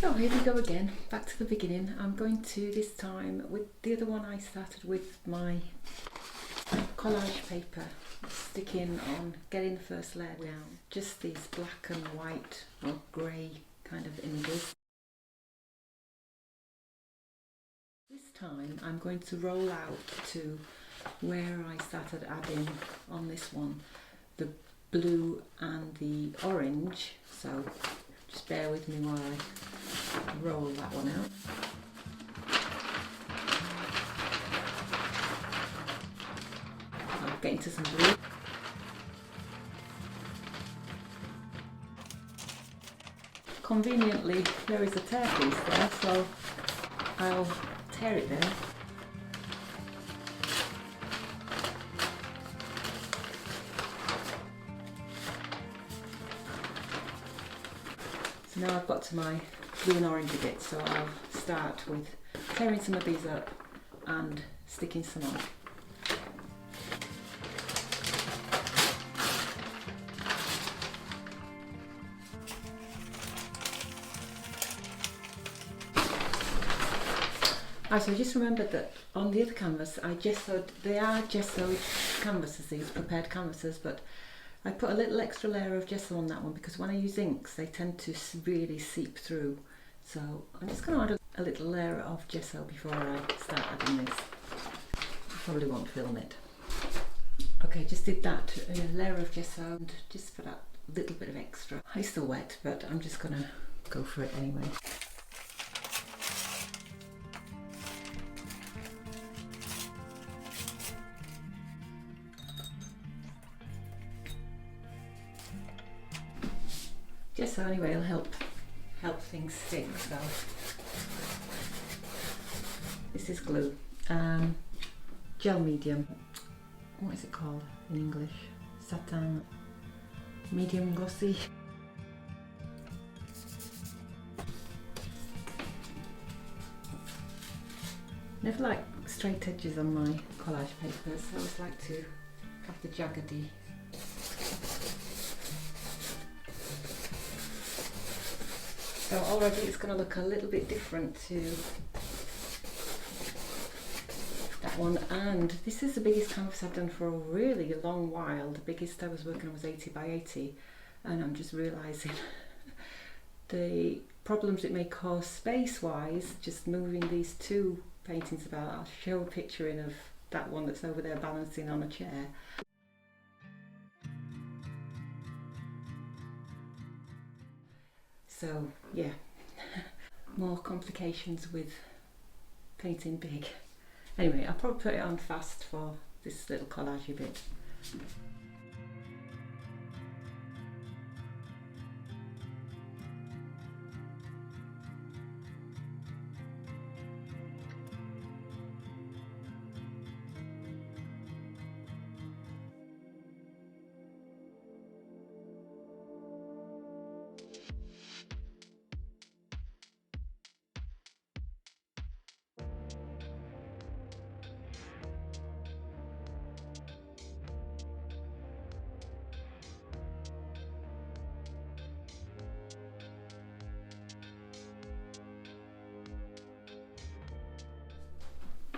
So here we go again, back to the beginning. I'm going to this time with the other one I started with my collage paper, sticking on, getting the first layer down, just these black and white or grey kind of images. This time I'm going to roll out to where I started adding on this one the blue and the orange, so just bear with me while I roll that one out. I'm getting to some blue. Conveniently there is a tear piece there, so I'll tear it there. So now I've got to my blue and orangey bit, so I'll start with tearing some of these up and sticking some on. So I just remembered that on the other canvas I gessoed, they are gessoed canvases, these prepared canvases, but I put a little extra layer of gesso on that one because when I use inks they tend to really seep through. So I'm just going to add a little layer of gesso before I start adding this. I probably won't film it. Okay, just did that, a layer of gesso, and just for that little bit of extra. It's still wet, but I'm just going to go for it anyway. Gesso anyway will help things stick. So this is glue, gel medium. What is it called in English? Satin medium glossy. Never like straight edges on my collage papers. I always like to have the jaggedy. So already it's going to look a little bit different to that one, and this is the biggest canvas I've done for a really long while. The biggest I was working on was 80 by 80, and I'm just realising the problems it may cause space-wise, just moving these two paintings about. I'll show a picture in of that one that's over there balancing on a chair. So yeah, more complications with painting big. Anyway, I'll probably put it on fast for this little collagey bit.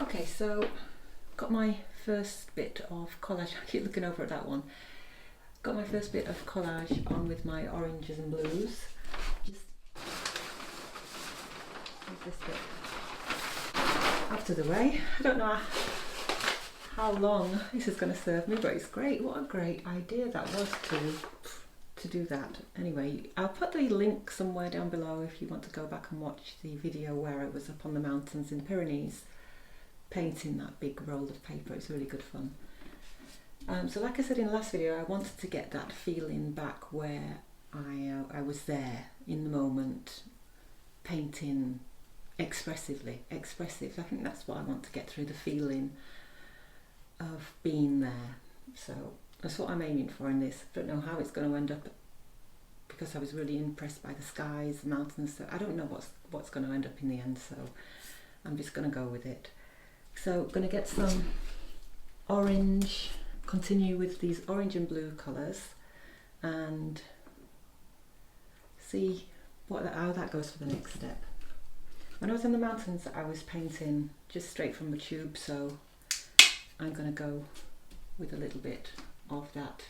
Okay, so got my first bit of collage. I keep looking over at that one. Got my first bit of collage on with my oranges and blues. Just move this bit out of the way. I don't know how long this is going to serve me, but it's great. What a great idea that was to do that. Anyway, I'll put the link somewhere down below if you want to go back and watch the video where I was up on the mountains in the Pyrenees painting that big roll of paper. It's really good fun. So like I said in the last video, I wanted to get that feeling back where I was there in the moment, painting expressive. I think that's what I want to get through, the feeling of being there. So that's what I'm aiming for in this. I don't know how it's going to end up because I was really impressed by the skies, the mountains. So I don't know what's going to end up in the end, so I'm just going to go with it. So I'm going to get some orange, continue with these orange and blue colours and see how that goes for the next step. When I was in the mountains, I was painting just straight from the tube, so I'm going to go with a little bit of that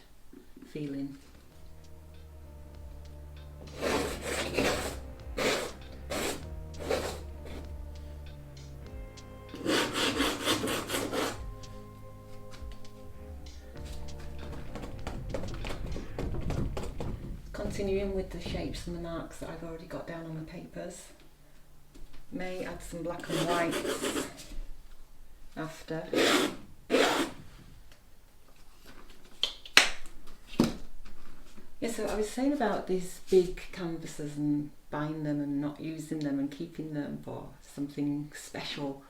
feeling. Continuing with the shapes and the marks that I've already got down on the papers. May add some black and whites after. Yeah, so I was saying about these big canvases and buying them and not using them and keeping them for something special.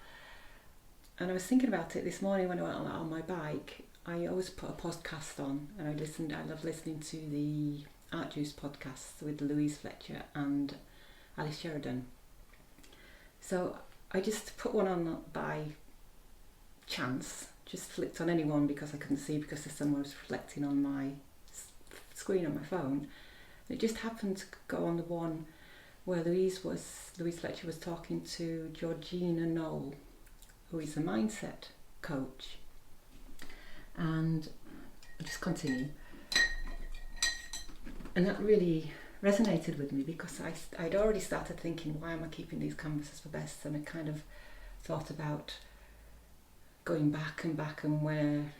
And I was thinking about it this morning when I went on my bike. I always put a podcast on, and I love listening to the Art Juice podcast with Louise Fletcher and Alice Sheridan. So I just put one on by chance, just flicked on any one because I couldn't see because the sun was reflecting on my screen on my phone. It just happened to go on the one where Louise Fletcher was talking to Georgina Knoll, who is a mindset coach. And I'll just continue. And that really resonated with me because I'd already started thinking, why am I keeping these canvases for best? And I kind of thought about going back and where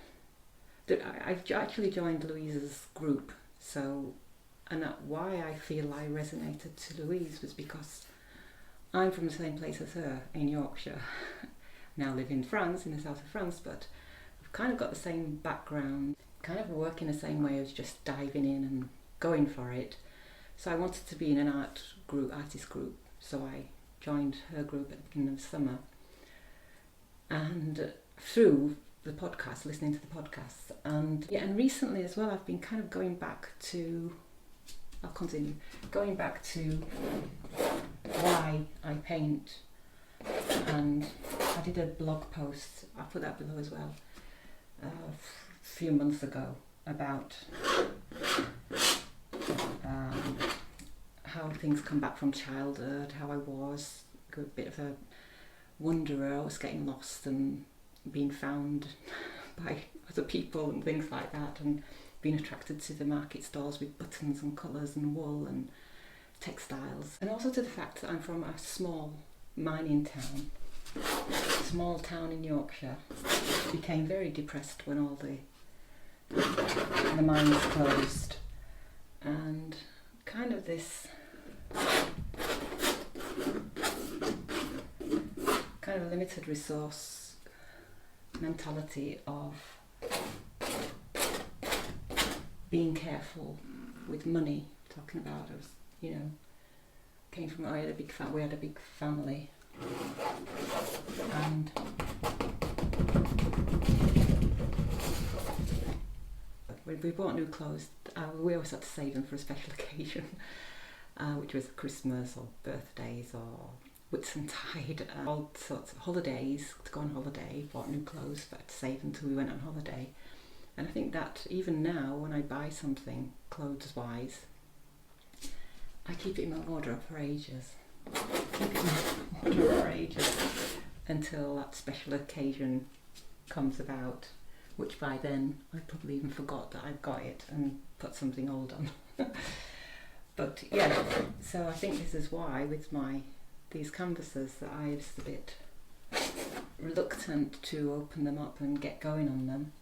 I've actually joined Louise's group. So, and why I feel I resonated to Louise was because I'm from the same place as her in Yorkshire. Now live in France, in the south of France, but I've kind of got the same background, kind of work in the same way as just diving in and going for it. So I wanted to be in an artist group, so I joined her group at the beginning of summer. And through the podcast, listening to the podcast, and recently as well, I've been kind of going back to why I paint. And I did a blog post, I'll put that below as well, a few months ago about how things come back from childhood, how I was a bit of a wanderer, I was getting lost and being found by other people and things like that, and being attracted to the market stalls with buttons and colours and wool and textiles, and also to the fact that I'm from a small mining town, small town in Yorkshire. Became very depressed when all the mines closed, and kind of this kind of limited resource mentality of being careful with money. Talking about, I was, came from, we had a big family, and we bought new clothes. We always had to save them for a special occasion, which was Christmas or birthdays or Whitsuntide, all sorts of holidays, to go on holiday. Bought new clothes, but had to save until we went on holiday. And I think that even now, when I buy something clothes-wise, I keep it in my wardrobe for ages. Until that special occasion comes about, which by then I probably even forgot that I've got it and put something old on. But yeah, so I think this is why with these canvases that I was a bit reluctant to open them up and get going on them,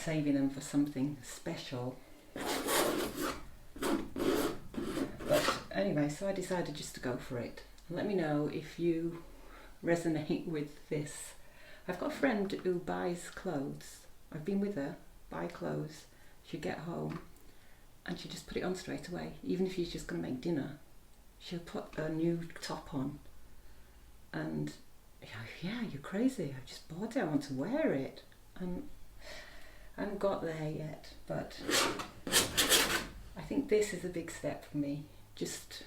saving them for something special. But anyway, so I decided just to go for it. And let me know if you resonate with this. I've got a friend who buys clothes. I've been with her, buy clothes. She'll get home and she'll just put it on straight away. Even if she's just going to make dinner, she'll put a new top on. And yeah, you're crazy. I've just bought it. I want to wear it. And I haven't got there yet, but I think this is a big step for me. Just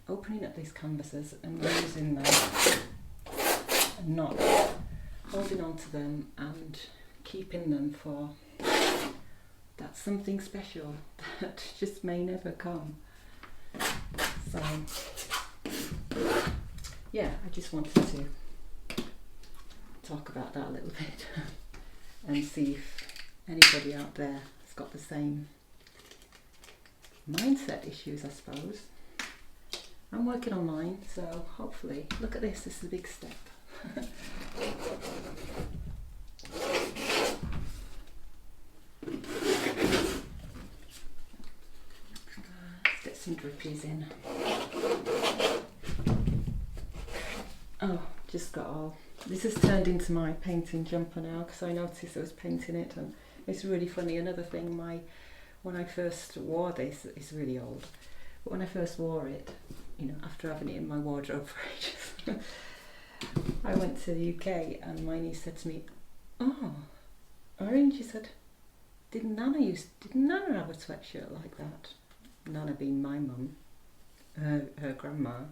opening up these canvases and using them, and not holding on to them and keeping them for that something special that just may never come. So yeah, I just wanted to talk about that a little bit and see if anybody out there has got the same mindset issues, I suppose. I'm working on mine, so hopefully, look at this, this is a big step. Let's get some drippies in. Oh, just got all, this has turned into my painting jumper now because I noticed I was painting it, and it's really funny. Another thing, when I first wore this, it's really old, but when I first wore it, you know, after having it in my wardrobe for ages, I went to the UK and my niece said to me, "Oh, Orange," she said, did Nana have a sweatshirt like that?" Nana being my mum, her grandma.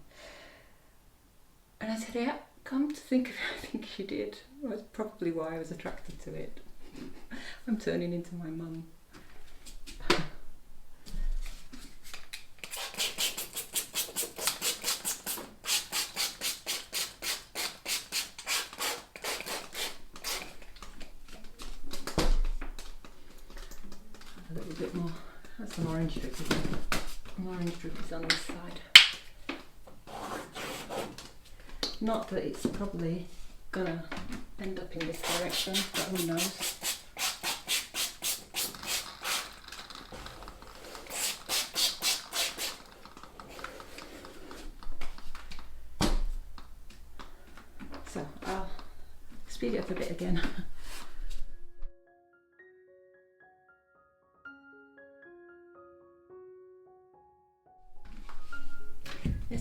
And I said, "Yeah, come to think of it, I think she did. That's probably why I was attracted to it." I'm turning into my mum. A little bit more. That's some orange drip, isn't it? More orange drip is on this side. Not that it's probably gonna end up in this direction, but who knows. So I'll speed it up a bit again.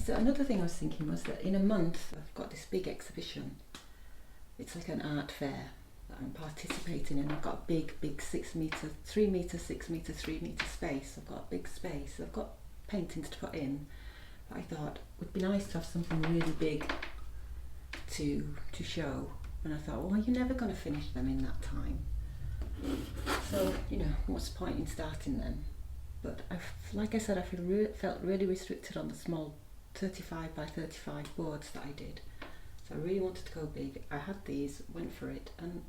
So another thing I was thinking was that in a month I've got this big exhibition. It's like an art fair that I'm participating in. I've got a big 6 metre, 3 metre, 6 metre, 3 metre space. I've got a big space. I've got paintings to put in. But I thought it would be nice to have something really big to show. And I thought, well, you're never going to finish them in that time. So, you know, what's the point in starting then? But like I said, I felt really restricted on the small 35 by 35 boards that I did. So I really wanted to go big. I had these, went for it, and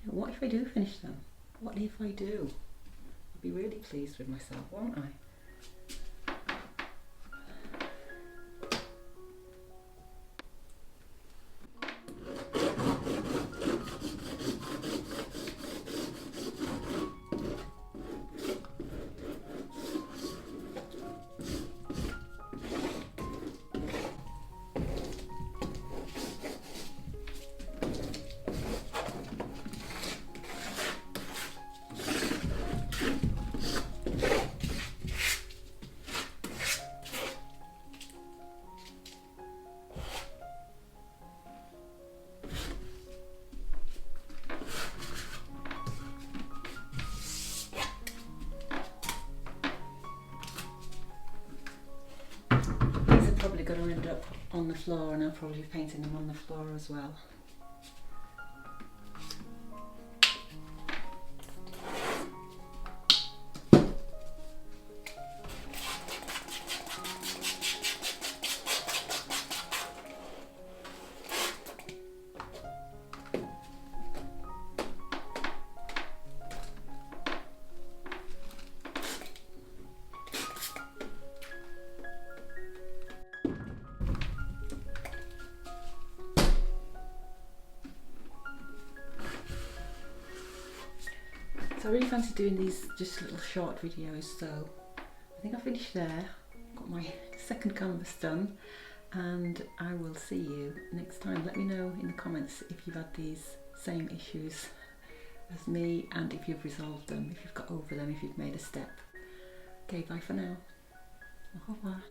you know, what if I do finish them? What if I do? I'll be really pleased with myself, won't I? Probably going to end up on the floor, and I'll probably be painting them on the floor as well. So I really fancy doing these just little short videos, so I think I'll finish there. Got my second canvas done, and I will see you next time. Let me know in the comments if you've had these same issues as me, and if you've resolved them, if you've got over them, if you've made a step. Okay, bye for now. Au revoir.